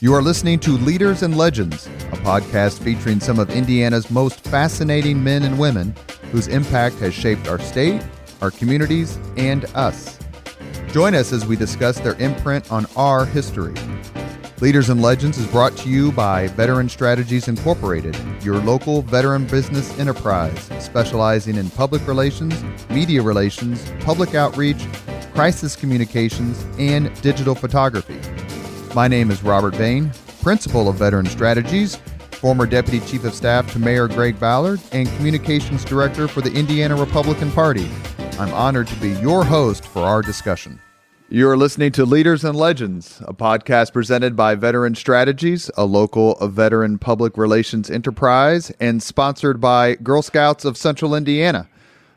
You are listening to Leaders and Legends, a podcast featuring some of Indiana's most fascinating men and women whose impact has shaped our state, our communities, and us. Join us as we discuss their imprint on our history. Leaders and Legends is brought to you by Veteran Strategies Incorporated, your local veteran business enterprise specializing in public relations, media relations, public outreach, crisis communications, and digital photography. My name is Robert Vane, Principal of Veteran Strategies, former Deputy Chief of Staff to Mayor Greg Ballard, and Communications Director for the Indiana Republican Party. I'm honored to be your host for our discussion. You're listening to Leaders and Legends, a podcast presented by Veteran Strategies, a local veteran public relations enterprise, and sponsored by Girl Scouts of Central Indiana,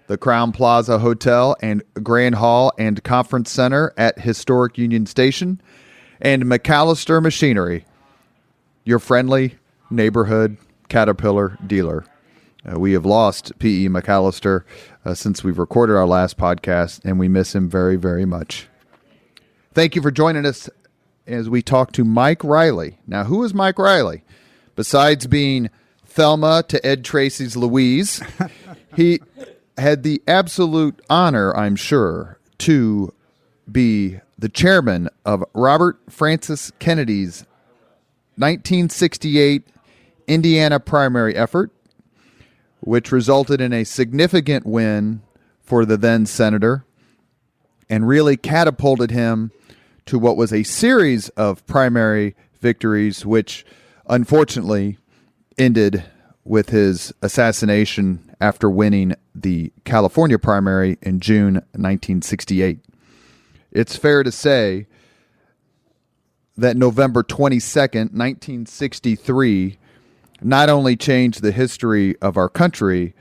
the Crowne Plaza Hotel and Grand Hall and Conference Center at Historic Union Station, and MacAllister Machinery, your friendly neighborhood Caterpillar dealer. We have lost P.E. MacAllister since we've recorded our last podcast, and we miss him very, very much. Thank you for joining us as we talk to Mike Riley. Now, who is Mike Riley? Besides being Thelma to Ed Tracy's Louise, he had the absolute honor, I'm sure, to be the chairman of Robert Francis Kennedy's 1968 Indiana primary effort, which resulted in a significant win for the then senator and really catapulted him to what was a series of primary victories, which unfortunately ended with his assassination after winning the California primary in June 1968. It's fair to say that November 22nd, 1963, not only changed the history of our country,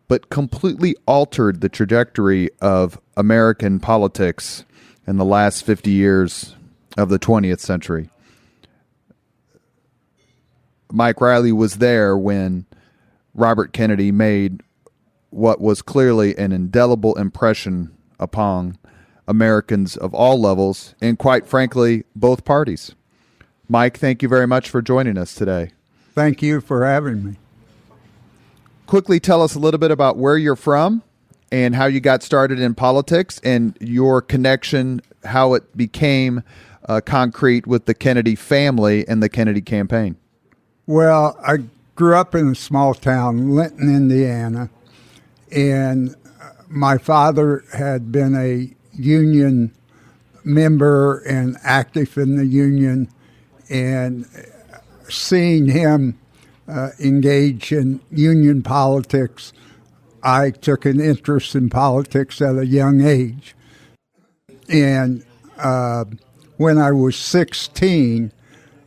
but completely altered the trajectory of American politics in the last 50 years of the 20th century. Mike Riley was there when Robert Kennedy made what was clearly an indelible impression upon Americans of all levels, and quite frankly, both parties. Mike, thank you very much for joining us today. Thank you for having me. Quickly tell us a little bit about where you're from and how you got started in politics and your connection, how it became concrete with the Kennedy family and the Kennedy campaign. Well, I grew up in a small town, Linton, Indiana, and my father had been a union member and active in the union, and seeing him engage in union politics, I took an interest in politics at a young age. And when I was 16,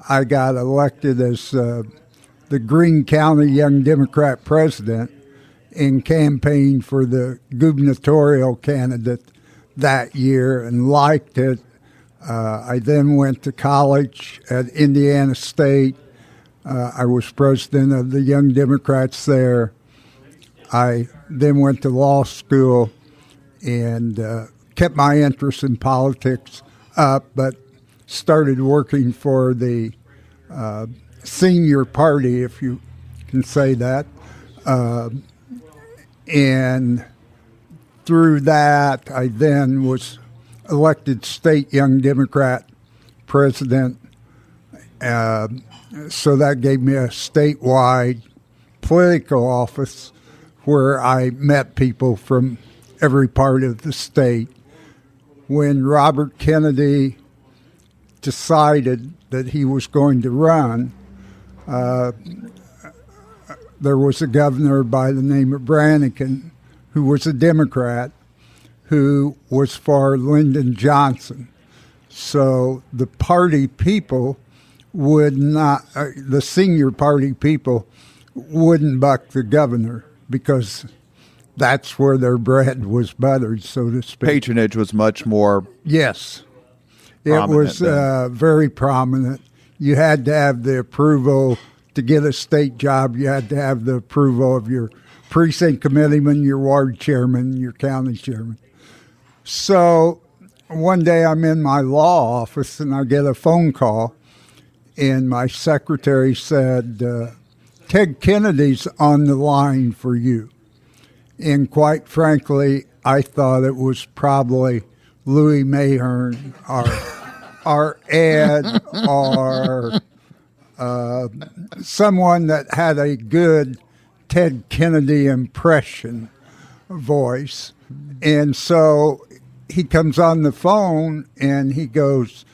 I got elected as the Greene County Young Democrat president and campaigned for the gubernatorial candidate that year and liked it. I then went to college at Indiana State. I was president of the Young Democrats there. I then went to law school and kept my interest in politics up, but started working for the senior party, if you can say that. And through that, I then was elected state Young Democrat president. So that gave me a statewide political office where I met people from every part of the state. When Robert Kennedy decided that he was going to run, there was a governor by the name of Brannigan who was a Democrat who was for Lyndon Johnson. So the party people would not, the senior party people wouldn't buck the governor because that's where their bread was buttered, so to speak. Patronage was much more. Yes. It was very prominent. You had to have the approval to get a state job. You had to have the approval of your precinct committeeman, your ward chairman, your county chairman. So one day I'm in my law office and I get a phone call, and my secretary said, Ted Kennedy's on the line for you. And quite frankly, I thought it was probably Louis Mahern, our Ed, or someone that had a good Ted Kennedy impression voice. And so he comes on the phone and he goes,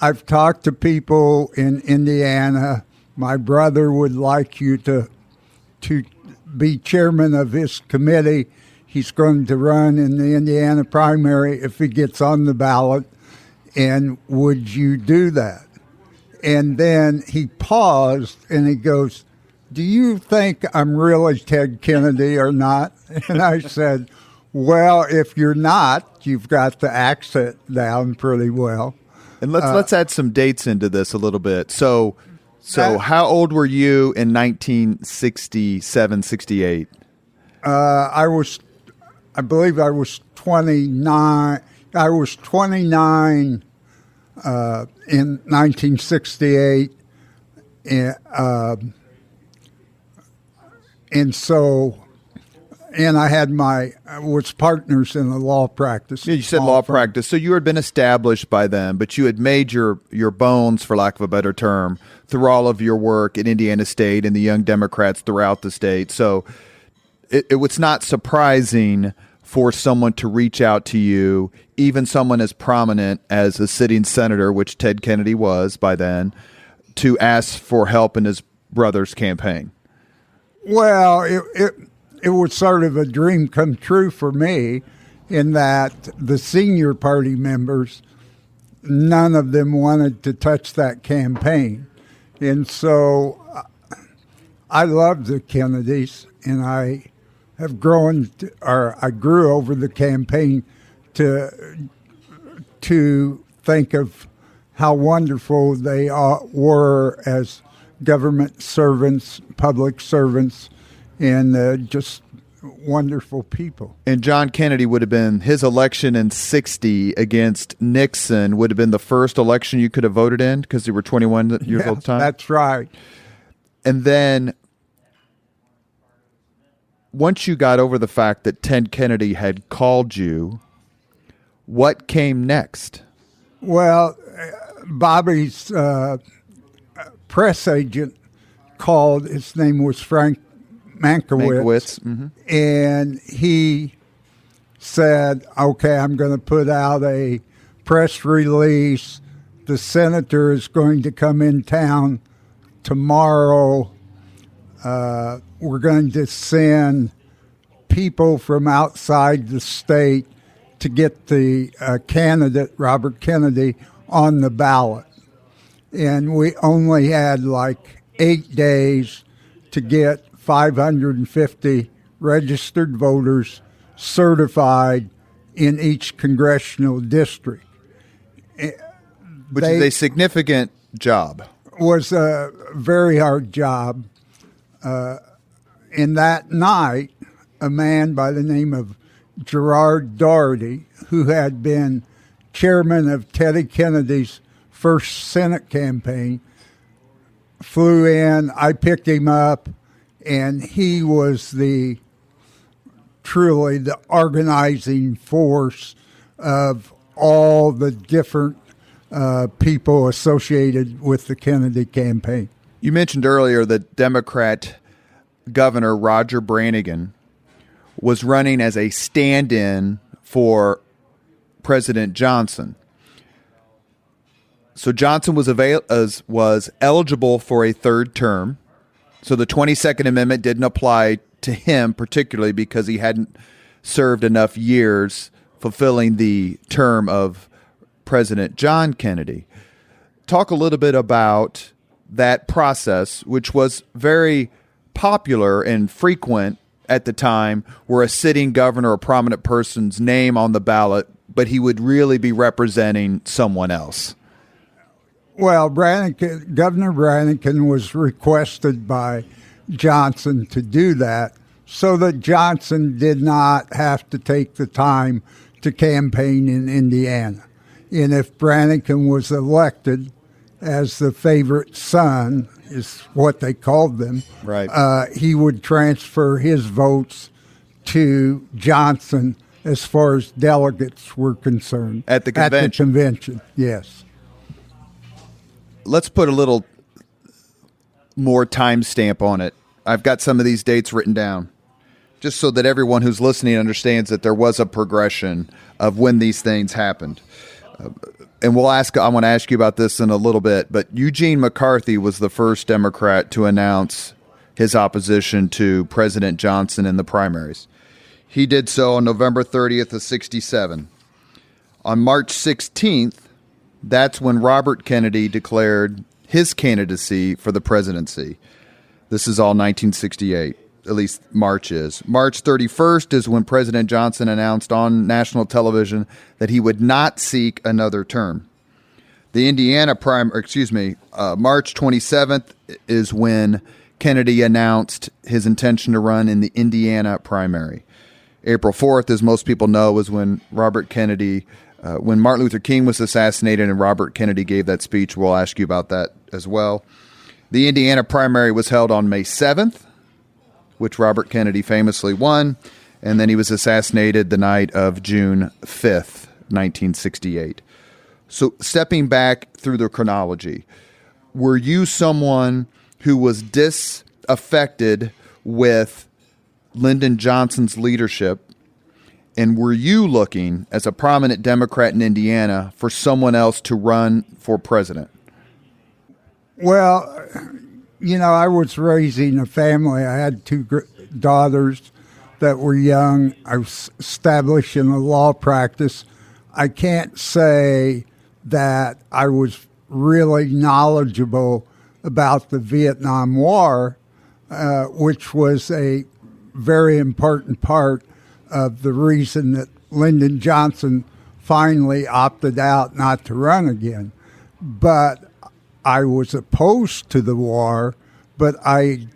I've talked to people in Indiana. My brother would like you to be chairman of his committee. He's going to run in the Indiana primary if he gets on the ballot. And would you do that? And then he paused and he goes, do you think I'm really Ted Kennedy or not? And I said, well, if you're not, you've got the accent down pretty well. And let's add some dates into this a little bit. So how old were you in 1967, 68? I believe I was 29. I was 29 in 1968, and I was partners in a law practice. Yeah, you said law practice. So you had been established by then, but you had made your bones, for lack of a better term, through all of your work in Indiana State and the Young Democrats throughout the state. So it was not surprising for someone to reach out to you, even someone as prominent as a sitting senator, which Ted Kennedy was by then, to ask for help in his brother's campaign. Well, it was sort of a dream come true for me in that the senior party members, none of them wanted to touch that campaign. And so I love the Kennedys, and I grew over the campaign to think of how wonderful they were as government servants, public servants, and just wonderful people. And John Kennedy would have been, his election in 60 against Nixon would have been the first election you could have voted in because you were 21 years old at the time? That's right. And then once you got over the fact that Ted Kennedy had called you, what came next? Well, Bobby's press agent called. His name was Frank Mankiewicz. Mm-hmm. And he said, okay, I'm going to put out a press release. The senator is going to come in town tomorrow. We're going to send people from outside the state to get the candidate, Robert Kennedy, on the ballot. And we only had like 8 days to get 550 registered voters certified in each congressional district. Which is a significant job. Was a very hard job. And that night, a man by the name of Gerard Doherty, who had been chairman of Teddy Kennedy's first Senate campaign, flew in. I picked him up, and he was truly the organizing force of all the different people associated with the Kennedy campaign. You mentioned earlier that Democrat Governor Roger Brannigan was running as a stand-in for President Johnson. So Johnson was eligible for a third term. So the 22nd Amendment didn't apply to him particularly because he hadn't served enough years fulfilling the term of President John Kennedy. Talk a little bit about that process, which was very popular and frequent at the time, where a sitting governor or prominent person's name on the ballot, but he would really be representing someone else. Well, Governor Brannigan was requested by Johnson to do that so that Johnson did not have to take the time to campaign in Indiana. And if Brannigan was elected as the favorite son, is what they called them. Right. He would transfer his votes to Johnson as far as delegates were concerned. At the convention. At the convention, yes. Let's put a little more timestamp on it. I've got some of these dates written down, just so that everyone who's listening understands that there was a progression of when these things happened. And I want to ask you about this in a little bit, but Eugene McCarthy was the first Democrat to announce his opposition to President Johnson in the primaries. He did so on November 30th of 1967. On March 16th, that's when Robert Kennedy declared his candidacy for the presidency. This is all 1968, at least March is. March 31st is when President Johnson announced on national television that he would not seek another term. The March 27th is when Kennedy announced his intention to run in the Indiana primary. April 4th, as most people know, was when when Martin Luther King was assassinated and Robert Kennedy gave that speech. We'll ask you about that as well. The Indiana primary was held on May 7th, which Robert Kennedy famously won, and then he was assassinated the night of June 5th, 1968. So stepping back through the chronology, were you someone who was disaffected with Lyndon Johnson's leadership, and were you looking, as a prominent Democrat in Indiana, for someone else to run for president? Well, I was raising a family. I had two daughters that were young. I was establishing a law practice. I can't say that I was really knowledgeable about the Vietnam War, which was a very important part of the reason that Lyndon Johnson finally opted out not to run again. But I was opposed to the war, but I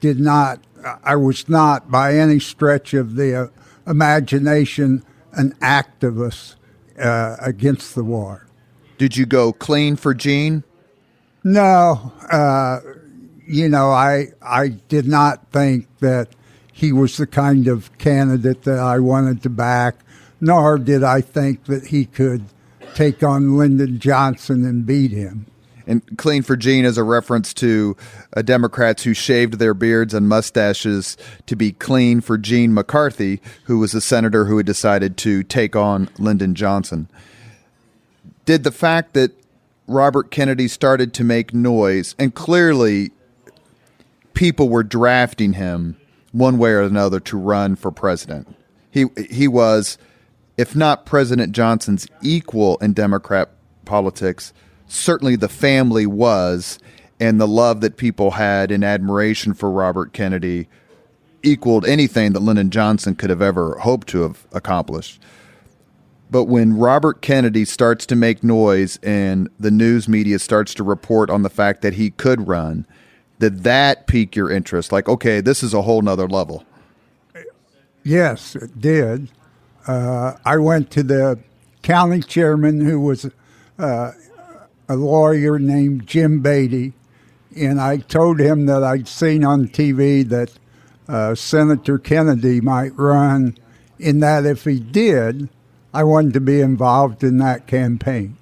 was not by any stretch of the imagination an activist against the war. Did you go clean for Gene? No. I did not think that he was the kind of candidate that I wanted to back, nor did I think that he could take on Lyndon Johnson and beat him. And clean for Gene is a reference to Democrats who shaved their beards and mustaches to be clean for Gene McCarthy, who was a senator who had decided to take on Lyndon Johnson. Did the fact that Robert Kennedy started to make noise, and clearly people were drafting him one way or another to run for president. He was, if not President Johnson's equal in Democrat politics, certainly the family was, and the love that people had and admiration for Robert Kennedy equaled anything that Lyndon Johnson could have ever hoped to have accomplished. But when Robert Kennedy starts to make noise and the news media starts to report on the fact that he could run, did that pique your interest? Like, okay, this is a whole nother level. Yes, it did. I went to the county chairman, who was a lawyer named Jim Beatty, and I told him that I'd seen on TV that Senator Kennedy might run, in that if he did, I wanted to be involved in that campaign.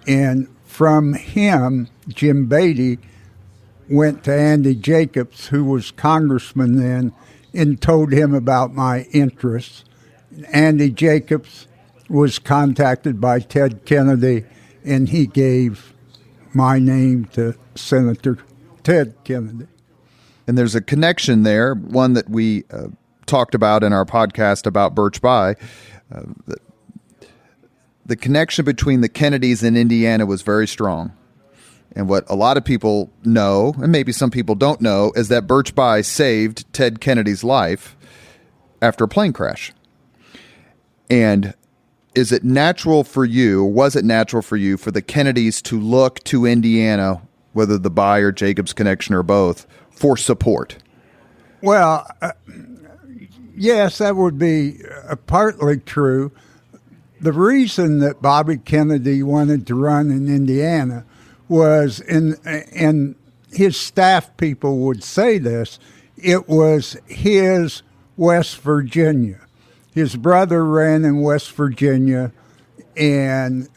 And from him, Jim Beatty went to Andy Jacobs, who was congressman then, and told him about my interests. Andy Jacobs was contacted by Ted Kennedy, and he gave my name to Senator Ted Kennedy. And there's a connection there, one that we talked about in our podcast about Birch Bayh. The connection between the Kennedys and Indiana was very strong. And what a lot of people know, and maybe some people don't know, is that Birch Bayh saved Ted Kennedy's life after a plane crash. And is it natural for you, or was it natural for you, for the Kennedys to look to Indiana, whether the Bayh or Jacobs connection or both, for support? Well, yes, that would be partly true. The reason that Bobby Kennedy wanted to run in Indiana was, and his staff people would say this, it was his West Virginia. His brother ran in West Virginia, and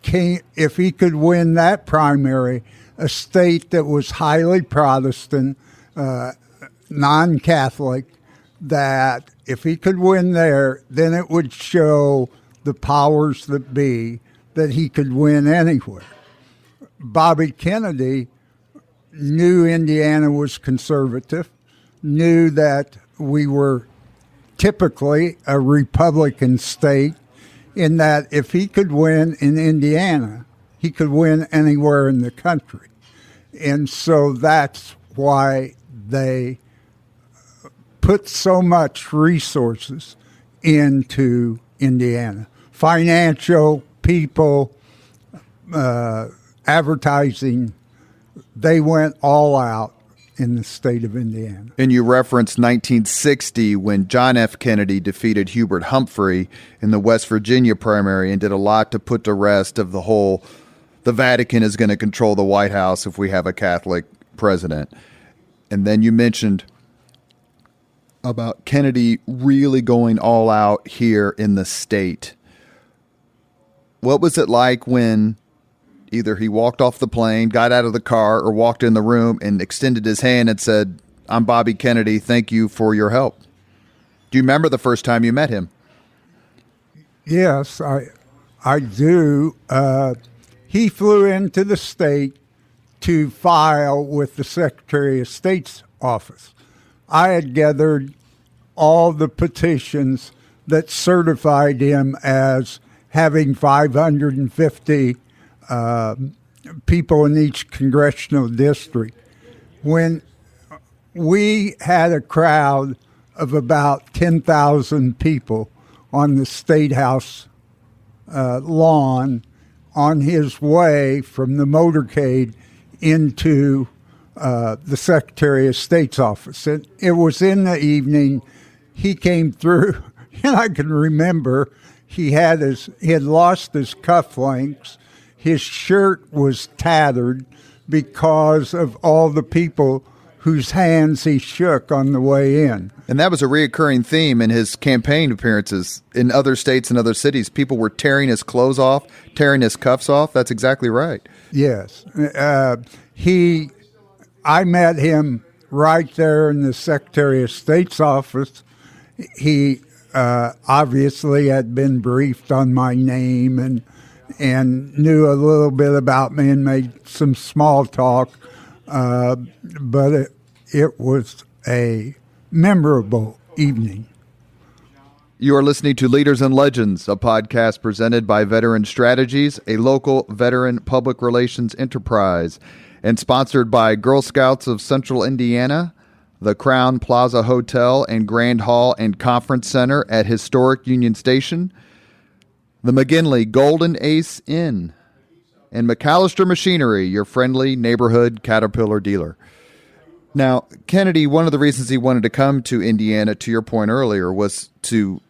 if he could win that primary, a state that was highly Protestant, non-Catholic, that if he could win there, then it would show the powers that be that he could win anywhere. Bobby Kennedy knew Indiana was conservative, knew that we were typically a Republican state, in that if he could win in Indiana, he could win anywhere in the country. And so that's why they put so much resources into Indiana. Financial, people, advertising, they went all out in the state of Indiana. And you referenced 1960 when John F. Kennedy defeated Hubert Humphrey in the West Virginia primary and did a lot to put to rest of the Vatican is going to control the White House if we have a Catholic president. And then you mentioned about Kennedy really going all out here in the state. What was it like when either he walked off the plane, got out of the car, or walked in the room and extended his hand and said, "I'm Bobby Kennedy. Thank you for your help"? Do you remember the first time you met him? Yes, I do. He flew into the state to file with the Secretary of State's office. I had gathered all the petitions that certified him as having 550 people in each congressional district. When we had a crowd of about 10,000 people on the State House lawn on his way from the motorcade into the Secretary of State's office. It was in the evening. He came through, and I can remember he had lost his cufflinks. His shirt was tattered because of all the people whose hands he shook on the way in. And that was a reoccurring theme in his campaign appearances in other states and other cities. People were tearing his clothes off, tearing his cuffs off. That's exactly right. Yes. I met him right there in the Secretary of State's office. He obviously had been briefed on my name and knew a little bit about me and made some small talk. But it was a memorable evening. You are listening to Leaders and Legends, a podcast presented by Veteran Strategies, a local veteran public relations enterprise, and sponsored by Girl Scouts of Central Indiana, the Crowne Plaza Hotel and Grand Hall and Conference Center at historic Union Station, the McGinley Golden Ace Inn, and MacAllister Machinery, your friendly neighborhood Caterpillar dealer. Now, Kennedy, one of the reasons he wanted to come to Indiana, to your point earlier, was to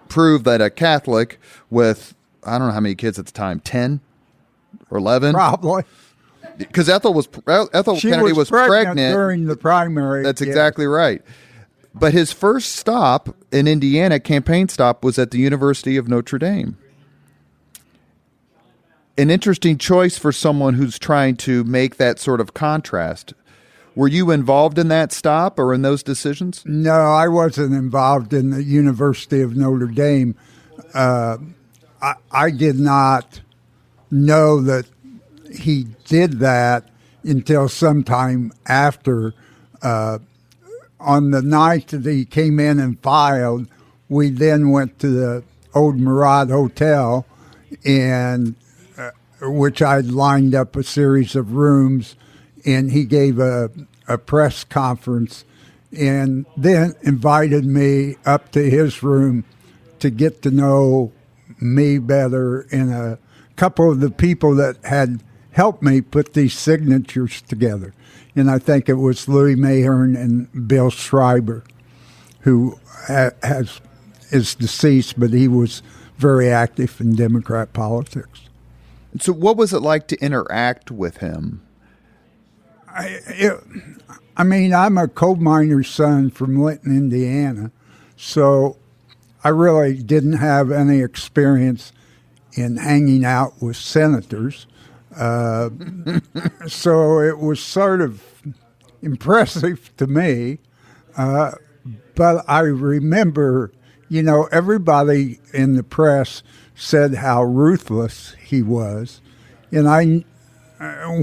prove that a Catholic with, I don't know how many kids at the time, 10 or 11? Probably. Because Ethel Kennedy was pregnant during the primary. That's exactly right. But his first stop in Indiana, campaign stop, was at the University of Notre Dame. An interesting choice for someone who's trying to make that sort of contrast. Were you involved in that stop or in those decisions? No, I wasn't involved in the University of Notre Dame. I did not know that he did that until sometime after. On the night that he came in and filed, we then went to the old Murad Hotel, and which I'd lined up a series of rooms, and he gave a press conference and then invited me up to his room to get to know me better and a couple of the people that had helped me put these signatures together. And I think it was Louis Mahern and Bill Schreiber, who is deceased, but he was very active in Democrat politics. So what was it like to interact with him? I mean, I'm a coal miner's son from Linton, Indiana, so I really didn't have any experience in hanging out with senators. So it was sort of impressive to me. But I remember, everybody in the press said how ruthless he was. And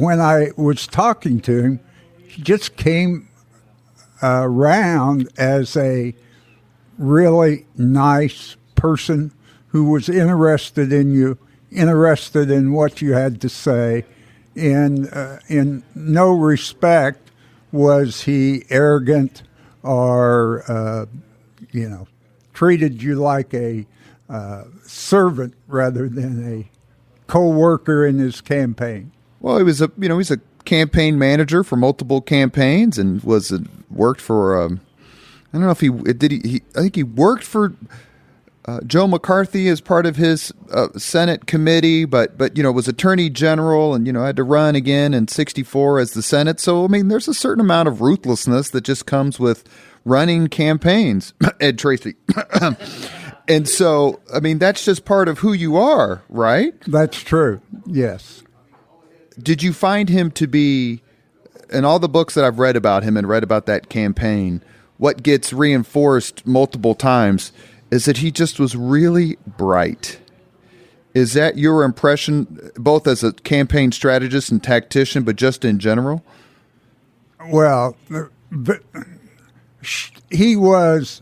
when I was talking to him, he just came around as a really nice person who was interested in you, interested in what you had to say. And in no respect was he arrogant or, treated you like a servant rather than a co-worker in his campaign. Well, he's a campaign manager for multiple campaigns and worked for, I don't know if I think he worked for Joe McCarthy as part of his Senate committee, but was Attorney General and, had to run again in 1964 as the Senate. So, I mean, there's a certain amount of ruthlessness that just comes with running campaigns, Ed Tracy. And so, I mean, that's just part of who you are, right? That's true, yes. Did you find him to be, in all the books that I've read about him and read about that campaign, what gets reinforced multiple times is that he just was really bright. Is that your impression, both as a campaign strategist and tactician, but just in general? Well, he was,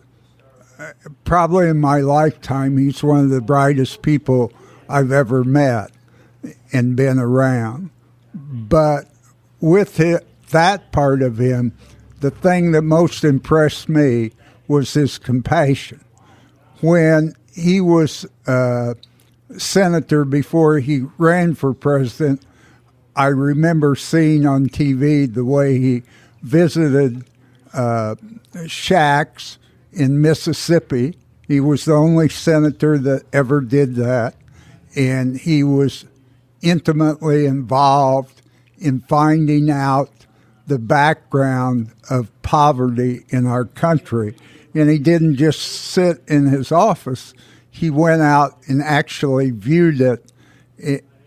probably in my lifetime, he's one of the brightest people I've ever met and been around. But with that part of him, the thing that most impressed me was his compassion. When he was senator before he ran for president, I remember seeing on TV the way he visited shacks in Mississippi. He was the only senator that ever did that, and he was intimately involved in finding out the background of poverty in our country. And he didn't just sit in his office. He went out and actually viewed it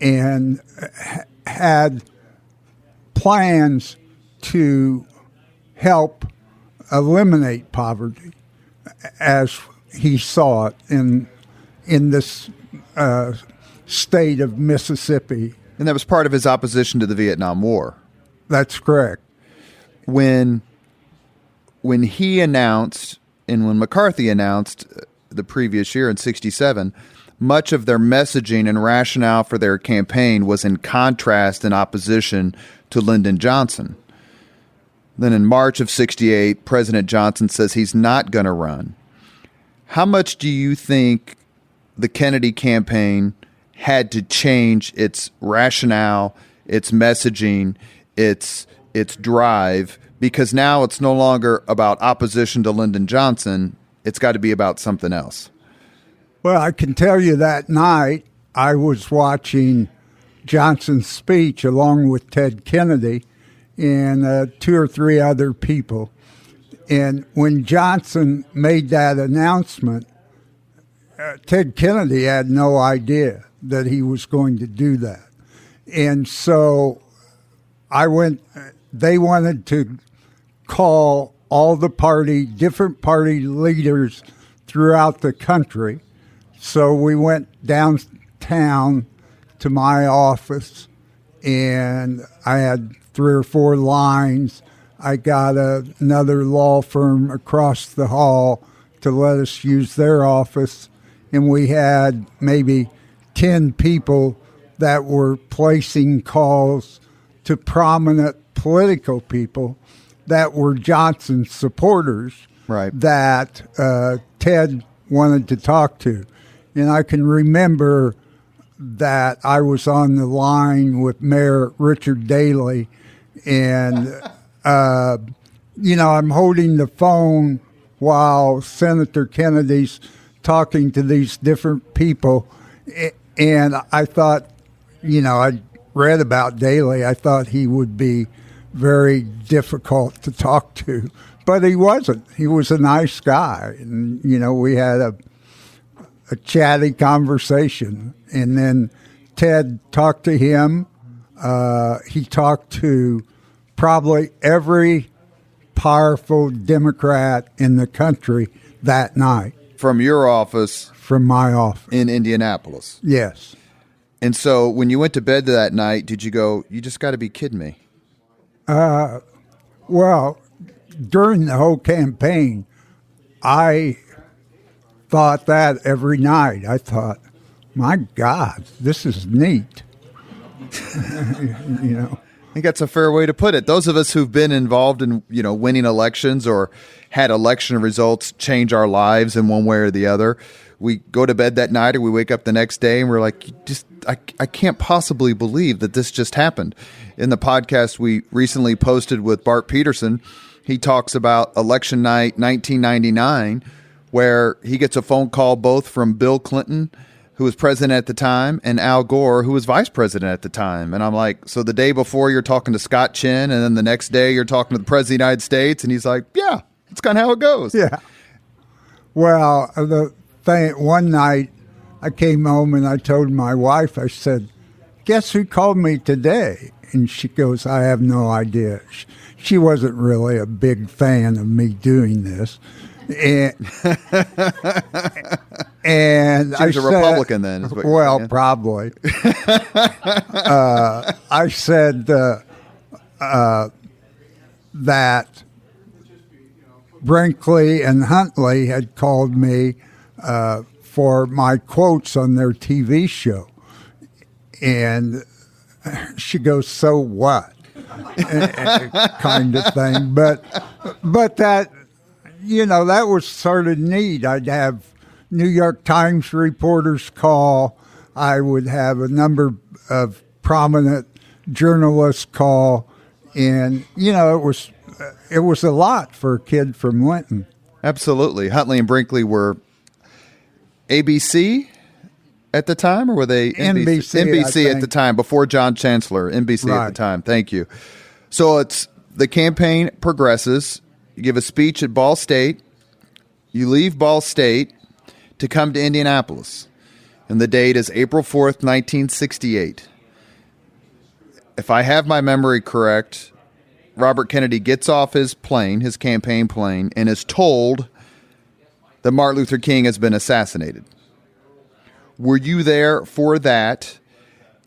and had plans to help eliminate poverty as he saw it in this state of Mississippi. And that was part of his opposition to the Vietnam War. That's correct. When he announced, and when McCarthy announced the previous year in 1967, much of their messaging and rationale for their campaign was in contrast and opposition to Lyndon Johnson. Then in March of 1968, President Johnson says he's not going to run. How much do you think the Kennedy campaign had to change its rationale, its messaging, its drive, because now it's no longer about opposition to Lyndon Johnson, it's got to be about something else? Well, I can tell you that night I was watching Johnson's speech along with Ted Kennedy and 2 or 3 other people. And when Johnson made that announcement, Ted Kennedy had no idea that he was going to do that. And so they wanted to call all the different party leaders throughout the country. So we went downtown to my office, and I had 3 or 4 lines. I got another law firm across the hall to let us use their office, and we had maybe 10 people that were placing calls to prominent political people that were Johnson supporters, right, that Ted wanted to talk to. And I can remember that I was on the line with Mayor Richard Daley, and, I'm holding the phone while Senator Kennedy's talking to these different people. And I thought, I read about Daley. I thought he would be very difficult to talk to, but he wasn't. He was a nice guy, and we had a chatty conversation. And then Ted talked to him. He talked to probably every powerful Democrat in the country that night. From your office? From my office. In Indianapolis? Yes. And so when you went to bed that night, did you go, you just got to be kidding me? Well, during the whole campaign, I thought that every night. I thought, my God, this is neat. I think that's a fair way to put it. Those of us who've been involved in, winning elections or had election results change our lives in one way or the other. We go to bed that night or we wake up the next day and we're like, I can't possibly believe that this just happened. In the podcast we recently posted with Bart Peterson, he talks about election night 1999, where he gets a phone call both from Bill Clinton, who was president at the time, and Al Gore, who was vice president at the time. And I'm like, so the day before you're talking to Scott Chin, and then the next day you're talking to the president of the United States? And he's like, yeah, that's kind of how it goes. Yeah. Well, one night I came home and I told my wife, I said, guess who called me today? And she goes, I have no idea. She wasn't really a big fan of me doing this. And she was a Republican then. Is what well, probably. I said that Brinkley and Huntley had called me for my quotes on their TV show. And she goes, so what? Kind of thing. But that, that was sort of neat. I'd have New York Times reporters call. I would have a number of prominent journalists call. And, it was a lot for a kid from Linton. Absolutely. Huntley and Brinkley were ABC at the time, or were they NBC at the time, before John Chancellor, NBC right. At the time. Thank you. So the campaign progresses. You give a speech at Ball State. You leave Ball State to come to Indianapolis. And the date is April 4th, 1968. If I have my memory correct, Robert Kennedy gets off his plane, his campaign plane, and is told that Martin Luther King has been assassinated. Were you there for that?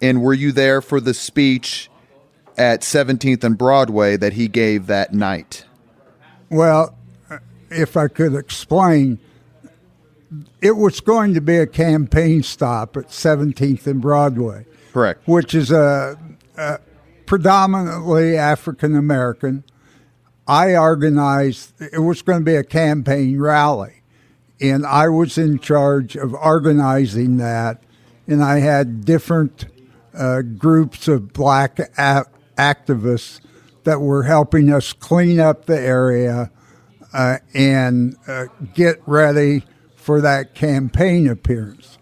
And were you there for the speech at 17th and Broadway that he gave that night? Well, if I could explain, it was going to be a campaign stop at 17th and Broadway. Correct. Which is a predominantly African American. I organized, it was going to be a campaign rally. And I was in charge of organizing that, and I had different groups of black activists that were helping us clean up the area and get ready for that campaign appearance.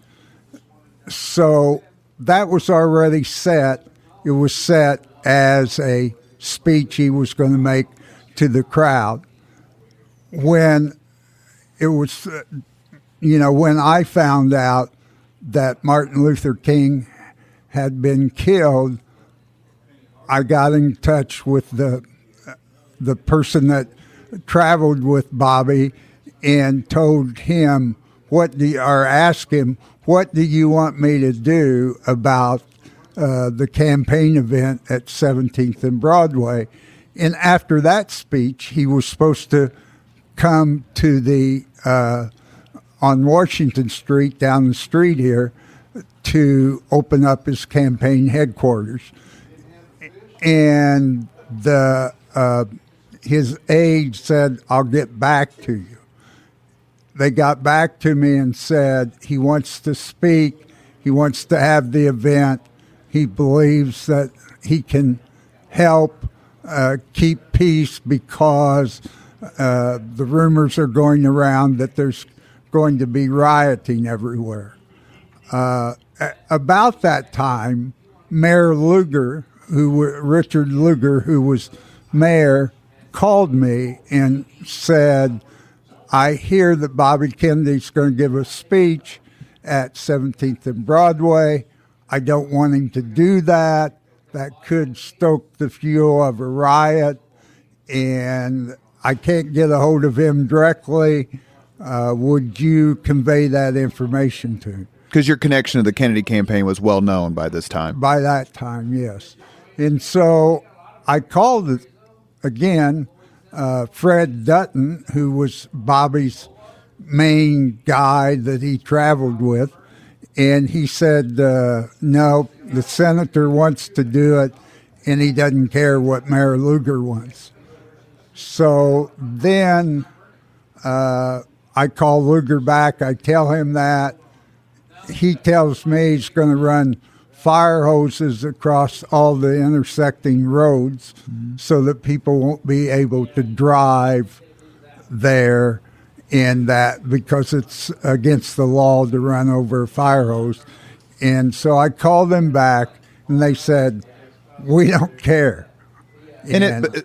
So that was already set. It was set as a speech he was going to make to the crowd. When it was, when I found out that Martin Luther King had been killed, I got in touch with the person that traveled with Bobby and told him asked him, what do you want me to do about the campaign event at 17th and Broadway? And after that speech, he was supposed to come to the on Washington Street, down the street here, to open up his campaign headquarters. And his aide said, I'll get back to you. They got back to me and said he wants to speak, he wants to have the event, he believes that he can help keep peace because the rumors are going around that there's going to be rioting everywhere. About that time, Mayor Lugar, Richard Lugar, who was mayor, called me and said, I hear that Bobby Kennedy's going to give a speech at 17th and Broadway. I don't want him to do that. That could stoke the fuel of a riot, and I can't get a hold of him directly. Would you convey that information to him? Because your connection to the Kennedy campaign was well known by this time. By that time, yes. And so I called again Fred Dutton, who was Bobby's main guy that he traveled with, and he said, no, the senator wants to do it, and he doesn't care what Mayor Lugar wants. So then I call Lugar back. I tell him that. He tells me he's going to run fire hoses across all the intersecting roads so that people won't be able to drive there, and that because it's against the law to run over a fire hose. And so I called them back, and they said, we don't care. And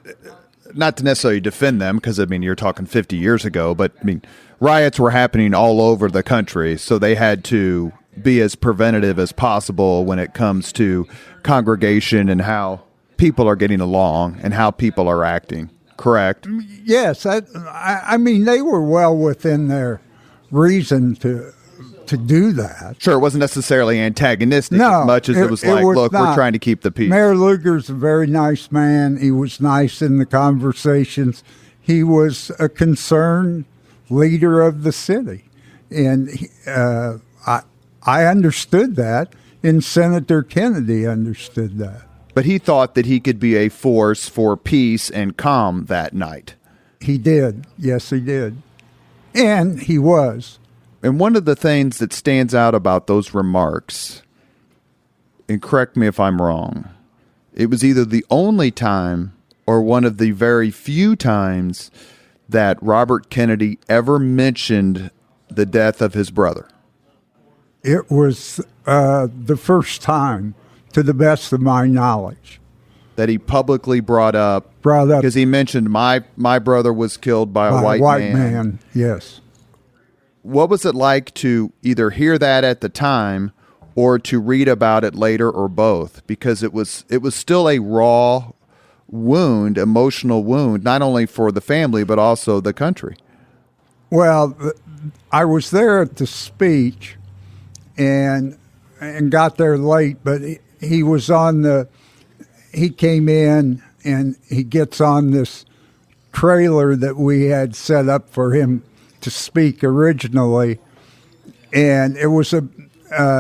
not to necessarily defend them, because, I mean, you're talking 50 years ago, but, I mean, riots were happening all over the country, so they had to be as preventative as possible when it comes to congregation and how people are getting along and how people are acting, correct? Yes. I mean, they were well within their reason to do that. Sure, it wasn't necessarily antagonistic as much as it was like, look, not. we're trying to keep the peace. Mayor Lugar's a very nice man. He was nice in the conversations. He was a concerned leader of the city. And I understood that, and Senator Kennedy understood that. But he thought that he could be a force for peace and calm that night. He did. Yes, he did. And he was. And one of the things that stands out about those remarks, and correct me if I'm wrong, it was either the only time or one of the very few times that Robert Kennedy ever mentioned the death of his brother. It was the first time, to the best of my knowledge, that he publicly brought up because he mentioned my brother was killed by a white man. Yes. What was it like to either hear that at the time or to read about it later, or both? Because it was still a raw wound, emotional wound, not only for the family but also the country. Well, I was there at the speech and got there late, but he was on he came in and he gets on this trailer that we had set up for him to speak originally, and it was a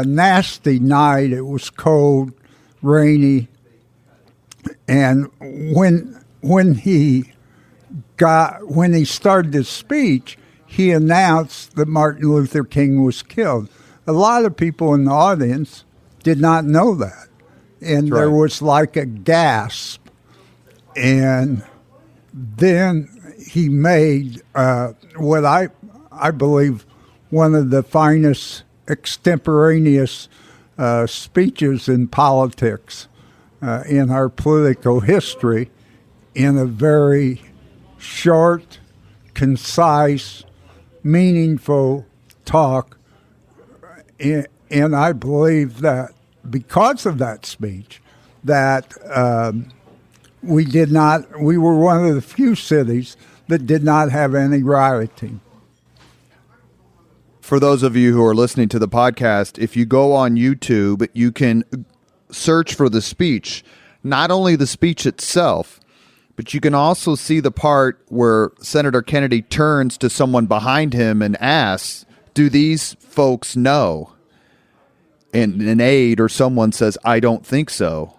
nasty night. It was cold, rainy, and when he started his speech, he announced that Martin Luther King was killed. A lot of people in the audience did not know that, and there was like a gasp, and then he made what I believe one of the finest extemporaneous speeches in politics in our political history, in a very short, concise, meaningful talk. And I believe that because of that speech, that we were one of the few cities that did not have any rioting. For those of you who are listening to the podcast, if you go on YouTube, you can search for the speech, not only the speech itself, but you can also see the part where Senator Kennedy turns to someone behind him and asks, do these folks know? And an aide or someone says, I don't think so.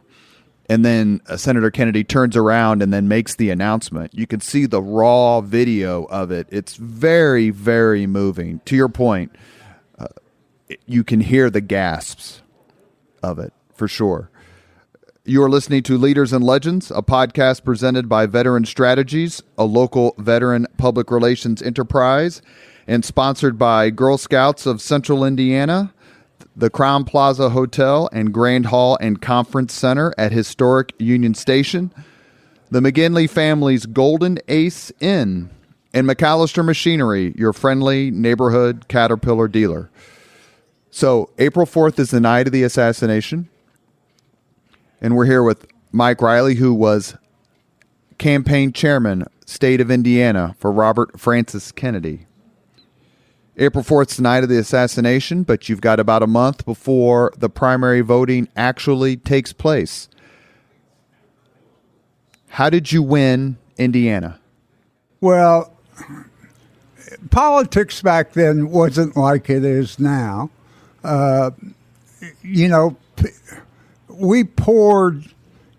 And then Senator Kennedy turns around and then makes the announcement. You can see the raw video of it. It's very, very moving. To your point, you can hear the gasps of it, for sure. You are listening to Leaders and Legends, a podcast presented by Veteran Strategies, a local veteran public relations enterprise, and sponsored by Girl Scouts of Central Indiana, the Crowne Plaza Hotel and Grand Hall and Conference Center at historic Union Station, the McGinley family's Golden Ace Inn, and MacAllister Machinery, your friendly neighborhood Caterpillar dealer. So April 4th is the night of the assassination, and we're here with Mike Riley, who was campaign chairman, state of Indiana, for Robert Francis Kennedy. April 4th is the night of the assassination, but you've got about a month before the primary voting actually takes place. How did you win Indiana? Well, politics back then wasn't like it is now. We poured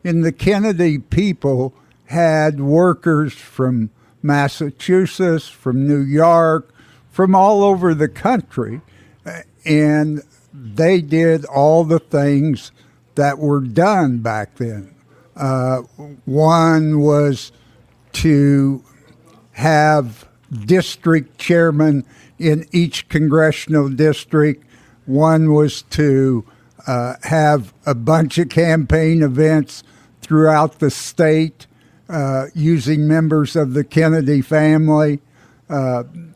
in the Kennedy people, had workers from Massachusetts, from New York, from all over the country, and they did all the things that were done back then. One was to have district chairman in each congressional district. One was to have a bunch of campaign events throughout the state using members of the Kennedy family.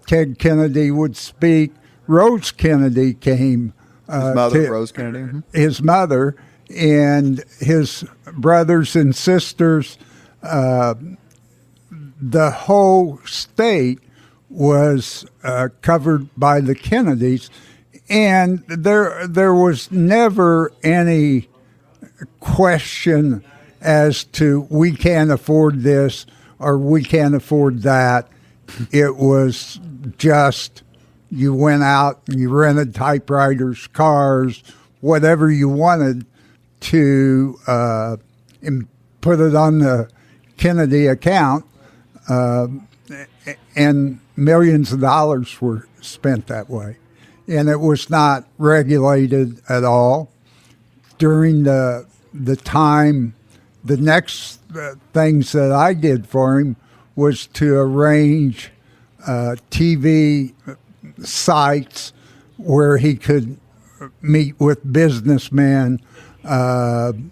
Ted Kennedy would speak. Rose Kennedy came. His mother, Rose Kennedy? Mm-hmm. His mother and his brothers and sisters. The whole state was covered by the Kennedys. And there was never any question as to we can't afford this or we can't afford that. It was just you went out and you rented typewriters, cars, whatever you wanted to put it on the Kennedy account, and millions of dollars were spent that way. And it was not regulated at all. During the time, the next things that I did for him was to arrange TV sites where he could meet with businessmen, and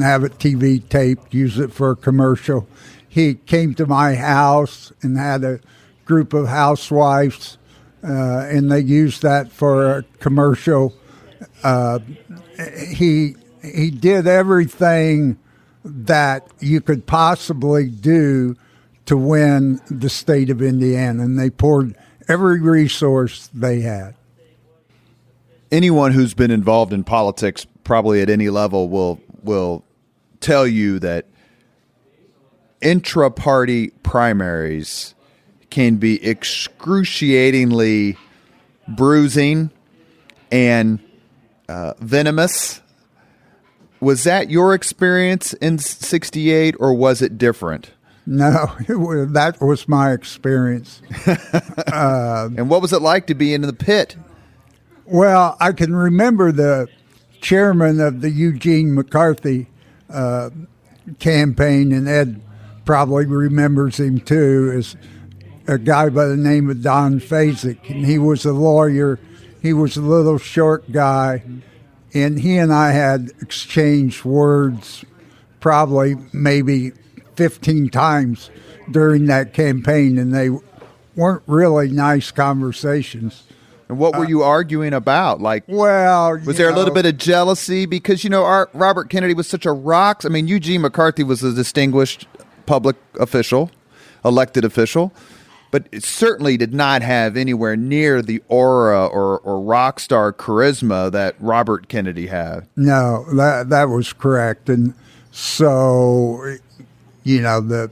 have it TV taped, use it for a commercial. He came to my house and had a group of housewives, and they used that for a commercial. He did everything that you could possibly do to win the state of Indiana, and they poured every resource they had. Anyone who's been involved in politics, probably at any level, will tell you that intra-party primaries can be excruciatingly bruising and venomous. Was that your experience in '68, or was it different? No, that was my experience. And what was it like to be in the pit? Well, I can remember the chairman of the Eugene McCarthy campaign, and Ed probably remembers him too, as a guy by the name of Don Fazek. And he was a lawyer. He was a little short guy. And he and I had exchanged words probably maybe 15 times during that campaign, and they weren't really nice conversations. And what were you arguing about? Was there a little bit of jealousy? Because, Robert Kennedy was such a rock. I mean, Eugene McCarthy was a distinguished public official, elected official, but it certainly did not have anywhere near the aura or rock star charisma that Robert Kennedy had. No, that was correct. And so, the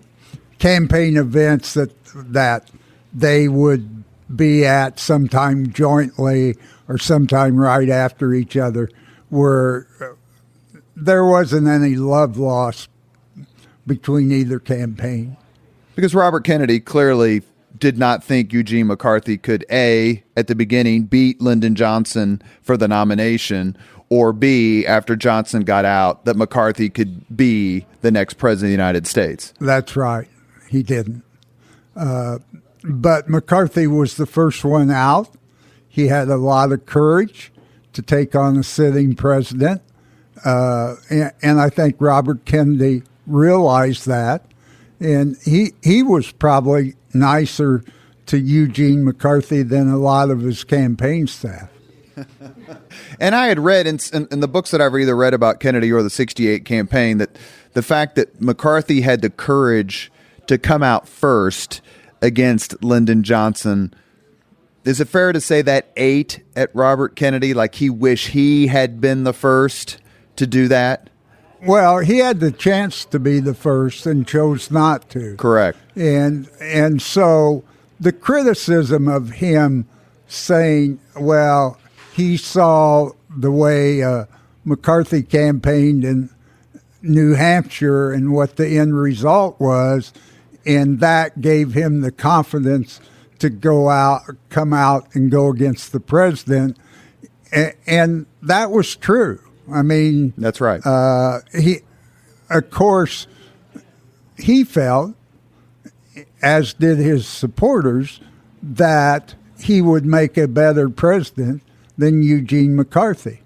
campaign events that they would be at sometime jointly or sometime right after each other there wasn't any love lost between either campaign. Because Robert Kennedy clearly did not think Eugene McCarthy could, A, at the beginning, beat Lyndon Johnson for the nomination, or B, after Johnson got out, that McCarthy could be the next president of the United States. That's right. He didn't. But McCarthy was the first one out. He had a lot of courage to take on a sitting president. And I think Robert Kennedy realized that. And he was probably nicer to Eugene McCarthy than a lot of his campaign staff. And I had read in the books that I've either read about Kennedy or the 68 campaign that the fact that McCarthy had the courage to come out first against Lyndon Johnson, is it fair to say that ate at Robert Kennedy? Like he wished he had been the first to do that? Well, he had the chance to be the first and chose not to. Correct. And so the criticism of him saying, well, he saw the way McCarthy campaigned in New Hampshire and what the end result was, and that gave him the confidence to come out and go against the president. And that was true. I mean, that's right. He felt, as did his supporters, that he would make a better president than Eugene McCarthy.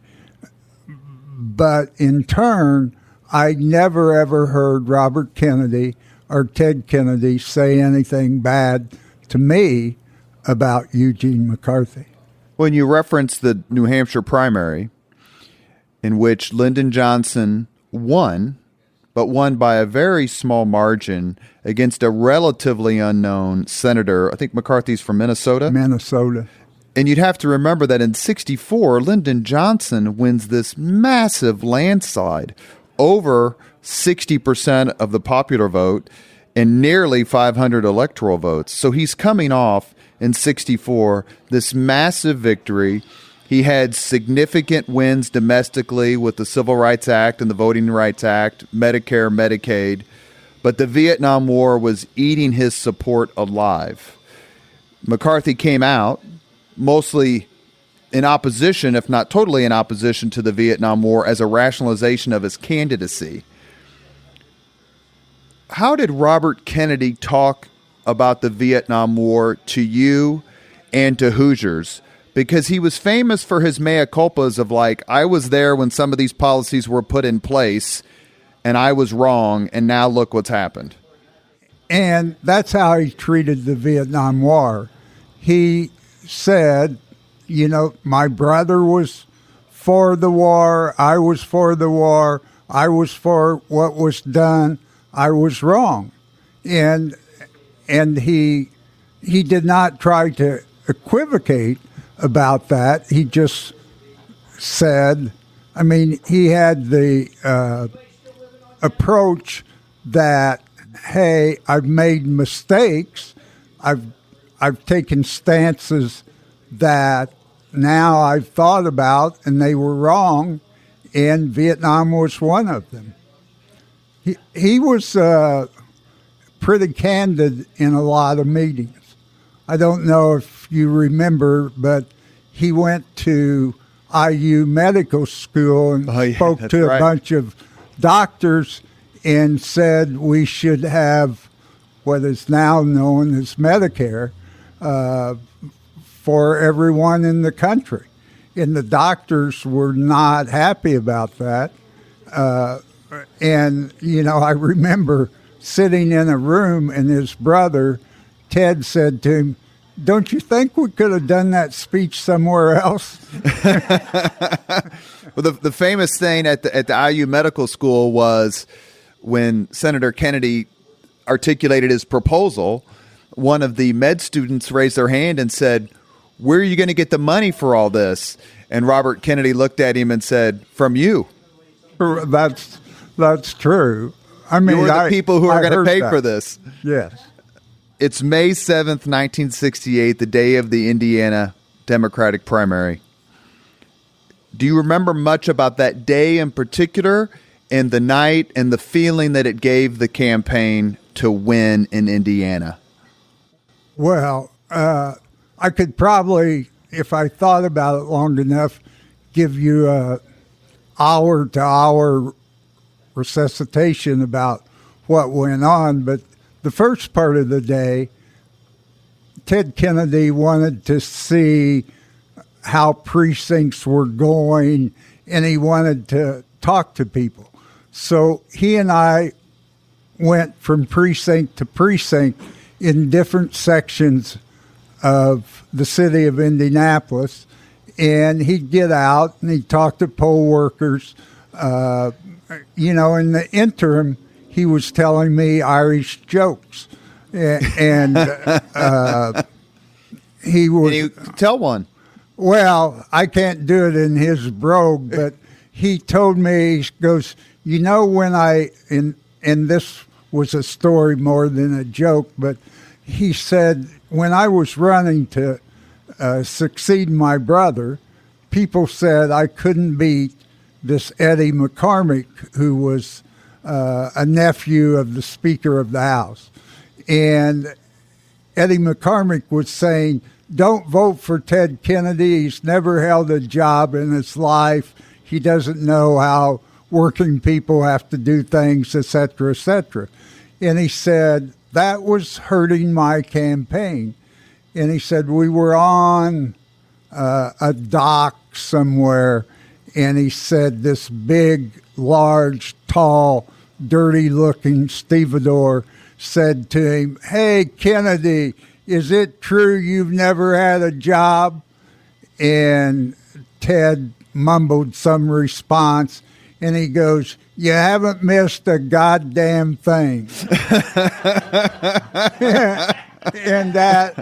But in turn, I never ever heard Robert Kennedy or Ted Kennedy say anything bad to me about Eugene McCarthy. When you reference the New Hampshire primary, in which Lyndon Johnson won, but won by a very small margin against a relatively unknown senator. I think McCarthy's from Minnesota. And you'd have to remember that in 64, Lyndon Johnson wins this massive landslide, over 60% of the popular vote and nearly 500 electoral votes. So he's coming off in 64 this massive victory. He had significant wins domestically with the Civil Rights Act and the Voting Rights Act, Medicare, Medicaid. But the Vietnam War was eating his support alive. McCarthy came out mostly in opposition, if not totally in opposition, to the Vietnam War as a rationalization of his candidacy. How did Robert Kennedy talk about the Vietnam War to you and to Hoosiers? Because he was famous for his mea culpas of like, I was there when some of these policies were put in place and I was wrong, and now look what's happened. And that's how he treated the Vietnam War. He said, you know, my brother was for the war, I was for the war, I was for what was done, I was wrong. And he did not try to equivocate about that. He just said, I mean, he had the approach that, hey, I've made mistakes. I've taken stances that now I've thought about and they were wrong, and Vietnam was one of them. He was pretty candid in a lot of meetings. I don't know if you remember, but he went to IU Medical School and spoke to a bunch of doctors and said we should have what is now known as Medicare for everyone in the country. And the doctors were not happy about that. And, you know, I remember sitting in a room and his brother, Ted, said to him, don't you think we could have done that speech somewhere else? Well, the famous thing at the IU Medical School was when Senator Kennedy articulated his proposal, one of the med students raised their hand and said, where are you going to get the money for all this? And Robert Kennedy looked at him and said, from you. That's true. I mean, you're the people who are going to pay for this. Yes. It's May 7th, 1968, the day of the Indiana Democratic primary. Do you remember much about that day in particular and the night and the feeling that it gave the campaign to win in Indiana? Well, I could probably, if I thought about it long enough, give you a hour-to-hour resuscitation about what went on. But the first part of the day, Ted Kennedy wanted to see how precincts were going, and he wanted to talk to people. So he and I went from precinct to precinct in different sections of the city of Indianapolis, and he'd get out and he'd talk to poll workers. In the interim, he was telling me Irish jokes, and he would. Can you tell one? Well, I can't do it in his brogue, but he told me, he goes, when and this was a story more than a joke, but he said, when I was running to succeed my brother, people said I couldn't beat this Eddie McCormick, who was a nephew of the Speaker of the House. And Eddie McCormick was saying, don't vote for Ted Kennedy. He's never held a job in his life. He doesn't know how working people have to do things, et cetera, et cetera. And he said, that was hurting my campaign. And he said, we were on a dock somewhere, and he said this big, large, tall, dirty-looking stevedore said to him, hey, Kennedy, is it true you've never had a job? And Ted mumbled some response, and he goes, you haven't missed a goddamn thing. And at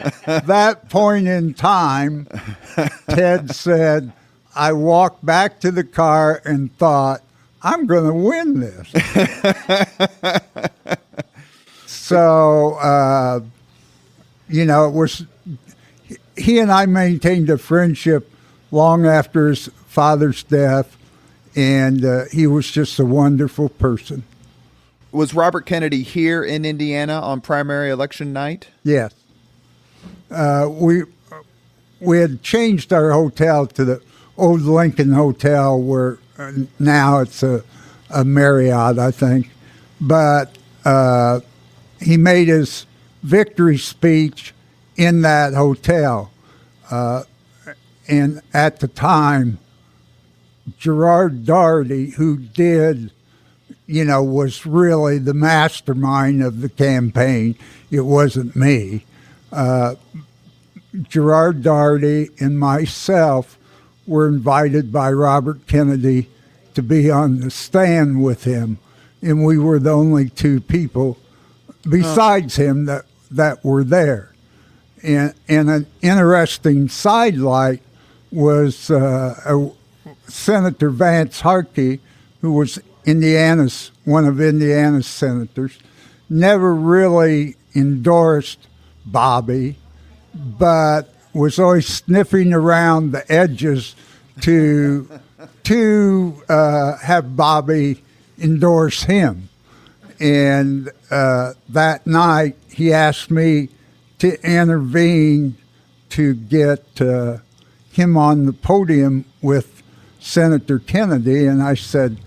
that point in time, Ted said, I walked back to the car and thought, I'm going to win this. So, it was, he and I maintained a friendship long after his father's death, and he was just a wonderful person. Was Robert Kennedy here in Indiana on primary election night? Yes. We had changed our hotel to the old Lincoln Hotel, where now it's a Marriott, I think. But he made his victory speech in that hotel. And at the time, Gerard Daugherty, who was really the mastermind of the campaign. It wasn't me. Gerard Daugherty and myself were invited by Robert Kennedy to be on the stand with him, and we were the only two people besides him that were there. And an interesting sidelight was Senator Vance Harkey, who was one of Indiana's senators, never really endorsed Bobby, but was always sniffing around the edges to have Bobby endorse him. And that night, he asked me to intervene to get him on the podium with Senator Kennedy, and I said,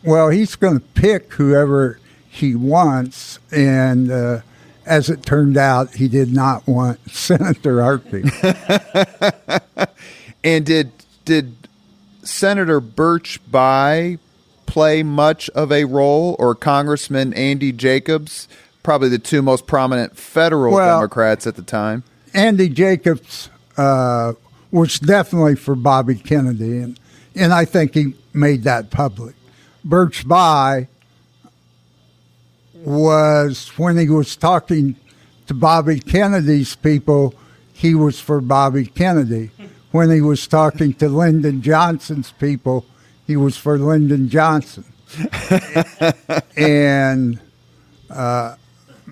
well, he's going to pick whoever he wants, and as it turned out, he did not want Senator Harkey. And did Senator Birch Bayh play much of a role, or Congressman Andy Jacobs, probably the two most prominent federal Democrats at the time? Andy Jacobs was definitely for Bobby Kennedy, and I think he made that public. Birch Bayh was, when he was talking to Bobby Kennedy's people, he was for Bobby Kennedy. When he was talking to Lyndon Johnson's people, he was for Lyndon Johnson. And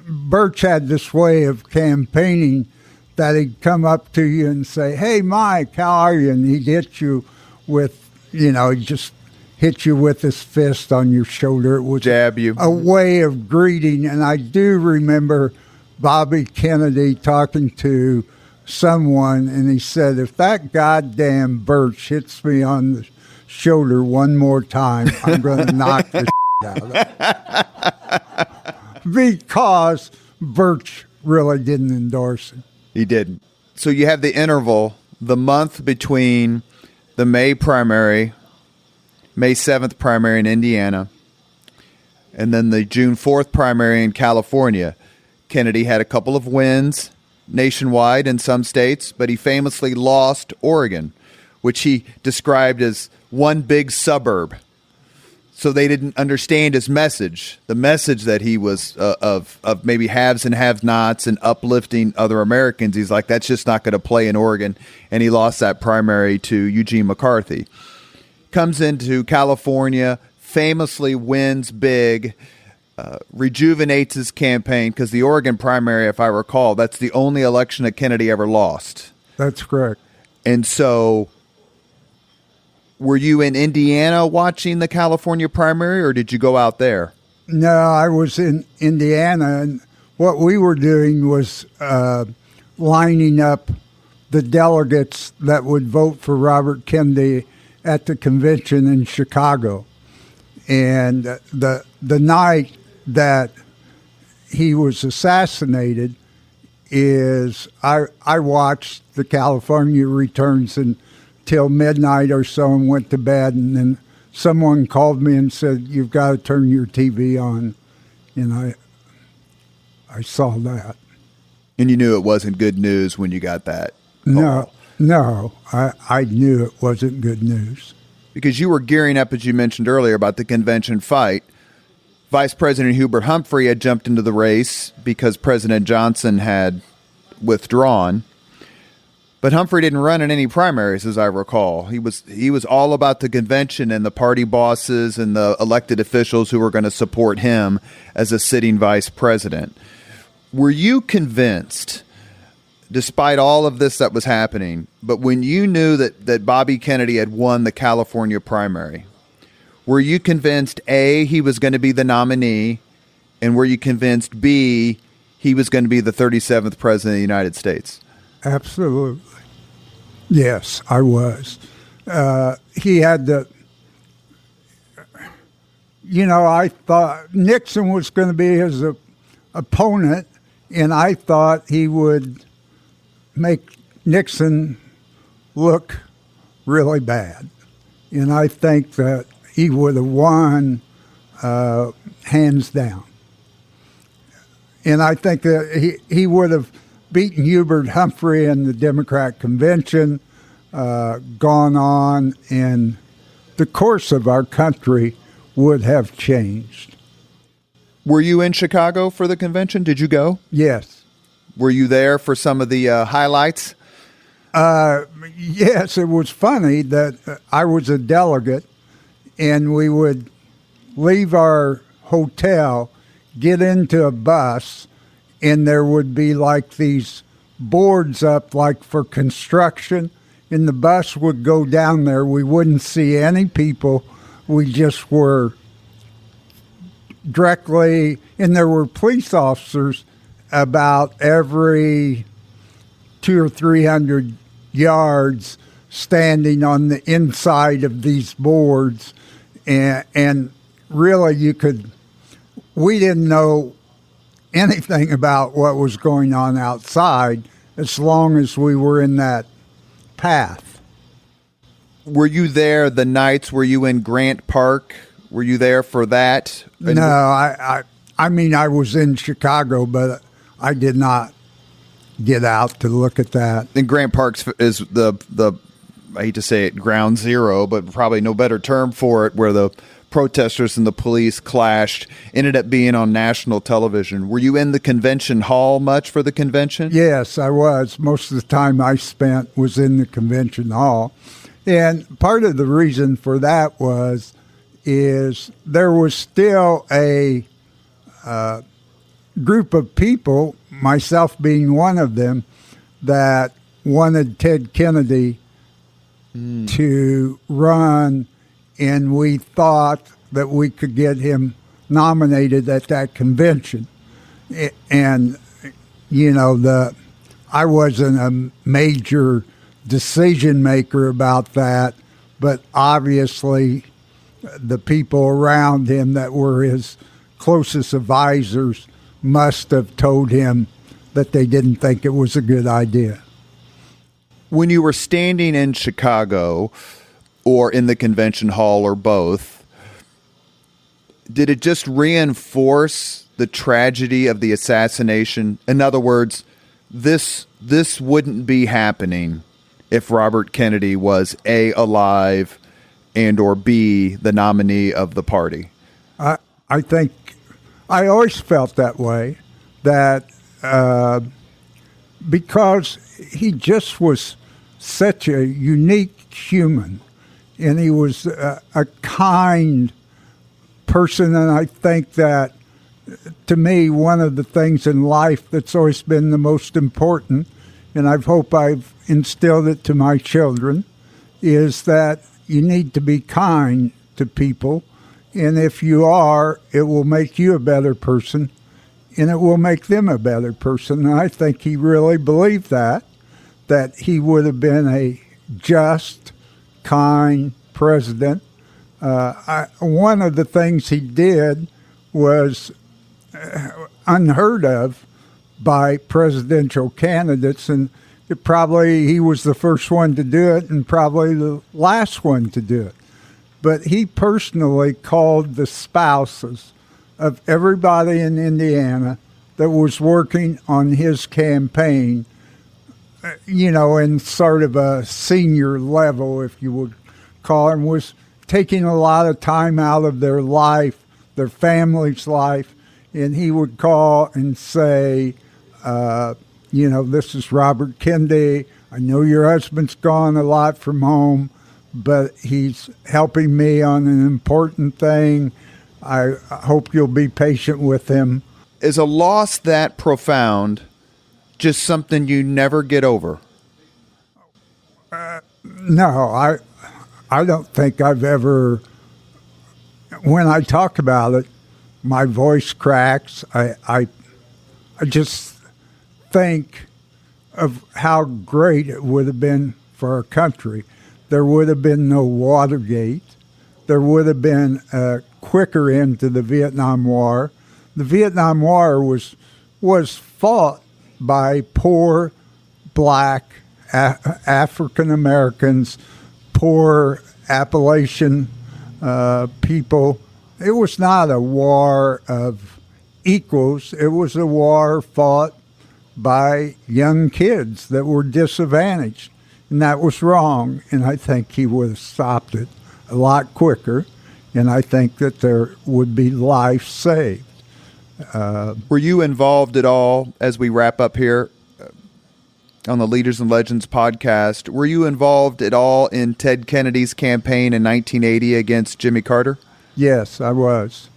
Birch had this way of campaigning that he'd come up to you and say, hey, Mike, how are you? And he'd hit you with, he'd just hit you with his fist on your shoulder. It was jab you. A way of greeting. And I do remember Bobby Kennedy talking to someone, and he said, if that goddamn Birch hits me on the shoulder one more time, I'm going to knock the out of it. Because Birch really didn't endorse him. He didn't. So you have the interval the month between the May 7th primary in Indiana, and then the June 4th primary in California, Kennedy had a couple of wins nationwide in some states, but he famously lost Oregon, which he described as one big suburb. So they didn't understand his message, the message that he was of maybe haves and have-nots and uplifting other Americans. He's like, that's just not going to play in Oregon. And he lost that primary to Eugene McCarthy. Comes into California, famously wins big, rejuvenates his campaign, because the Oregon primary, if I recall, that's the only election that Kennedy ever lost. That's correct. And so were you in Indiana watching the California primary, or did you go out there? No, I was in Indiana, and what we were doing was lining up the delegates that would vote for Robert Kennedy at the convention in Chicago. And the night that he was assassinated is I watched the California returns until midnight or so and went to bed, and then someone called me and said, you've got to turn your TV on. And I saw that. And you knew it wasn't good news when you got that call. No, I knew it wasn't good news. Because you were gearing up, as you mentioned earlier, about the convention fight. Vice President Hubert Humphrey had jumped into the race because President Johnson had withdrawn. But Humphrey didn't run in any primaries, as I recall. He was all about the convention and the party bosses and the elected officials who were going to support him as a sitting vice president. Were you convinced, despite all of this that was happening, but when you knew that Bobby Kennedy had won the California primary, were you convinced, A, he was going to be the nominee, and were you convinced, B, he was going to be the 37th president of the United States? Absolutely. Yes, I was. He had the, I thought Nixon was going to be his opponent, and I thought he would make Nixon look really bad. And I think that he would have won hands down. And I think that he would have beaten Hubert Humphrey in the Democrat convention, gone on, and the course of our country would have changed. Were you in Chicago for the convention? Did you go? Yes. Were you there for some of the highlights? Yes, it was funny that I was a delegate, and we would leave our hotel, get into a bus, and there would be like these boards up like for construction, and the bus would go down there. We wouldn't see any people. We just were directly, and there were police officers about every 200 or 300 yards standing on the inside of these boards, and really we didn't know anything about what was going on outside as long as we were in that path. Were you there the nights? Were you in Grant Park? Were you there for that? No, I mean, I was in Chicago, but I did not get out to look at that. And Grant Park is the I hate to say it, ground zero, but probably no better term for it, where the protesters and the police clashed, ended up being on national television. Were you in the convention hall much for the convention? Yes, I was. Most of the time I spent was in the convention hall. And part of the reason for that is there was still a group of people, myself being one of them, that wanted Ted Kennedy to run, and we thought that we could get him nominated at that convention. And, I wasn't a major decision maker about that, but obviously the people around him that were his closest advisors must have told him that they didn't think it was a good idea. when you were standing in Chicago or in the convention hall or both, did it just reinforce the tragedy of the assassination? In other words, this wouldn't be happening if Robert Kennedy was A, alive, and or B, the nominee of the party. I think I always felt that way, that because he just was such a unique human, and he was a kind person, and I think that, to me, one of the things in life that's always been the most important, and I hope I've instilled it to my children, is that you need to be kind to people, and if you are, it will make you a better person, and it will make them a better person. And I think he really believed that he would have been a just, kind president. One of the things he did was unheard of by presidential candidates, and he was the first one to do it and probably the last one to do it. But he personally called the spouses of everybody in Indiana that was working on his campaign, in sort of a senior level, if you would call him, was taking a lot of time out of their life, their family's life, and he would call and say, this is Robert Kennedy. I know your husband's gone a lot from home, but he's helping me on an important thing. I hope you'll be patient with him. Is a loss that profound just something you never get over? No, I don't think I've ever, when I talk about it, my voice cracks. I just think of how great it would have been for our country. There would have been no Watergate. There would have been a quicker end to the Vietnam War. The Vietnam War was fought by poor black African Americans, poor Appalachian people. It was not a war of equals. It was a war fought by young kids that were disadvantaged. And that was wrong. And I think he would have stopped it a lot quicker. And I think that there would be life saved. Were you involved at all, as we wrap up here on the Leaders and Legends podcast, were you involved at all in Ted Kennedy's campaign in 1980 against Jimmy Carter? Yes, I was.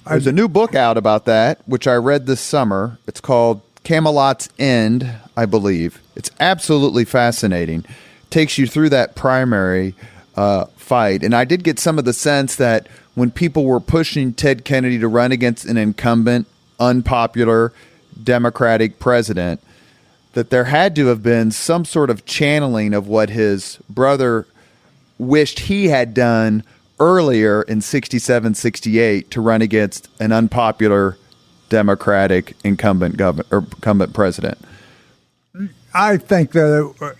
There's a new book out about that, which I read this summer. It's called Camelot's End, I believe. It's absolutely fascinating. Takes you through that primary fight. And I did get some of the sense that when people were pushing Ted Kennedy to run against an incumbent, unpopular Democratic president, that there had to have been some sort of channeling of what his brother wished he had done earlier in 67, 68 to run against an unpopular Democratic incumbent president. I think that,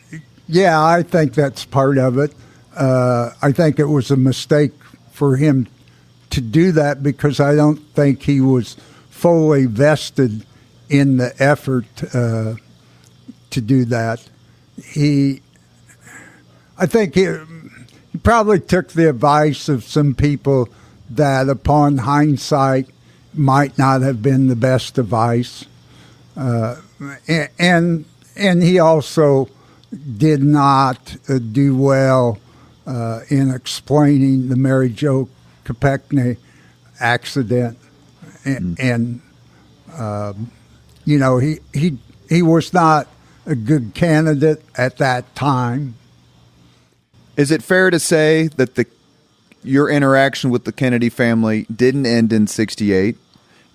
I think that's part of it. I think it was a mistake for him to do that because I don't think he was fully vested in the effort to do that. I think he probably took the advice of some people that, upon hindsight, might not have been the best advice, and he also did not do well in explaining the Mary Jo Kopechne accident, and he was not a good candidate at that time. Is it fair to say that your interaction with the Kennedy family didn't end in 68,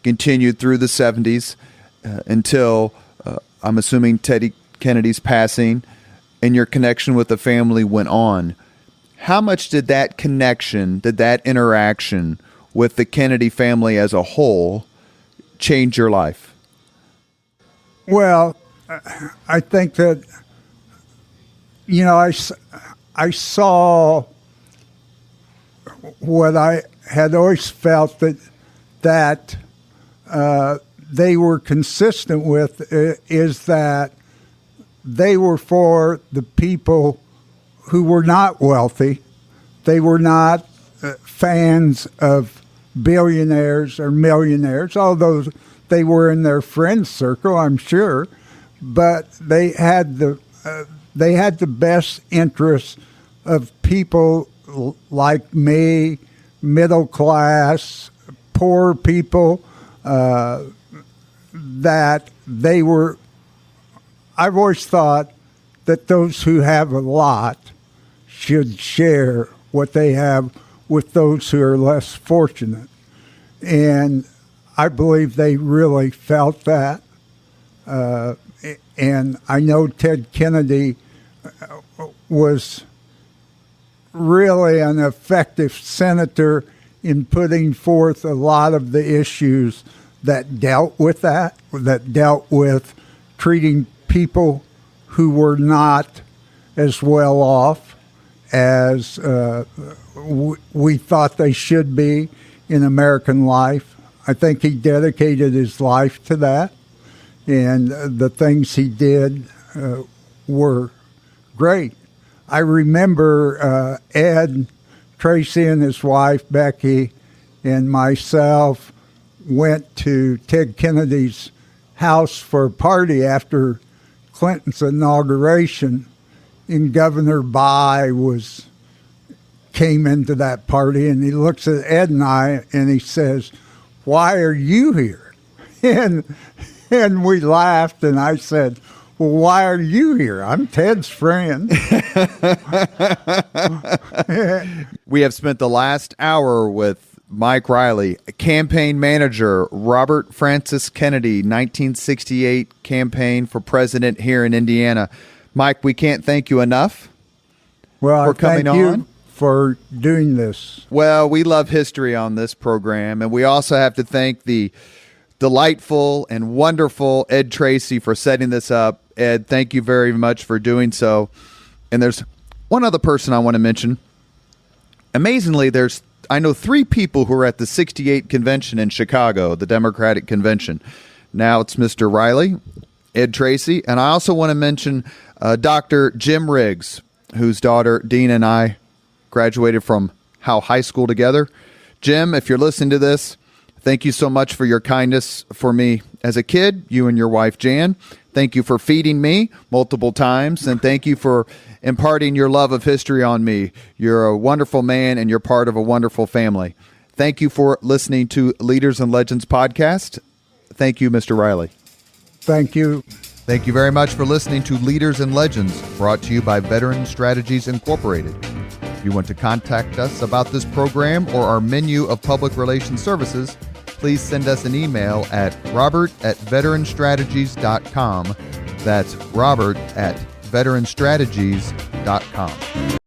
continued through the 70s until, I'm assuming, Teddy Kennedy's passing, and your connection with the family went on? How much did that interaction with the Kennedy family as a whole change your life? Well, I think that I saw what I had always felt that they were consistent with, is that they were for the people who were not wealthy. They were not fans of billionaires or millionaires, although they were in their friend circle, I'm sure. But they had the best interests of people like me, middle class, poor people, that they were. I've always thought that those who have a lot should share what they have with those who are less fortunate. And I believe they really felt that. And I know Ted Kennedy was really an effective senator in putting forth a lot of the issues that dealt with that dealt with treating people who were not as well off as we thought they should be in American life. I think he dedicated his life to that, and the things he did were great. I remember Ed, Tracy, and his wife, Becky, and myself went to Ted Kennedy's house for a party after Clinton's inauguration, and Governor Bai came into that party, and he looks at Ed and I, and he says, "Why are you here?" And we laughed, and I said, "Well, why are you here? I'm Ted's friend." We have spent the last hour with Mike Riley, campaign manager, Robert Francis Kennedy, 1968 campaign for president here in Indiana. Mike, we can't thank you enough for coming on. Thank you for doing this. Well, we love history on this program, and we also have to thank the delightful and wonderful Ed Tracy for setting this up. Ed, thank you very much for doing so. And there's one other person I want to mention. Amazingly, I know 3 people who were at the 68 convention in Chicago, the Democratic convention. Now it's Mr. Riley, Ed Tracy, and I also want to mention Dr. Jim Riggs, whose daughter Dean and I graduated from Howe High School together. Jim, if you're listening to this, thank you so much for your kindness for me as a kid, you and your wife Jan. Thank you for feeding me multiple times, and thank you for imparting your love of history on me. You're a wonderful man, and you're part of a wonderful family. Thank you for listening to Leaders and Legends podcast. Thank you, Mr. Riley. Thank you. Thank you very much for listening to Leaders and Legends, brought to you by Veteran Strategies Incorporated. If you want to contact us about this program or our menu of public relations services, please send us an email at robert@veteranstrategies.com. That's robert@veteranstrategies.com.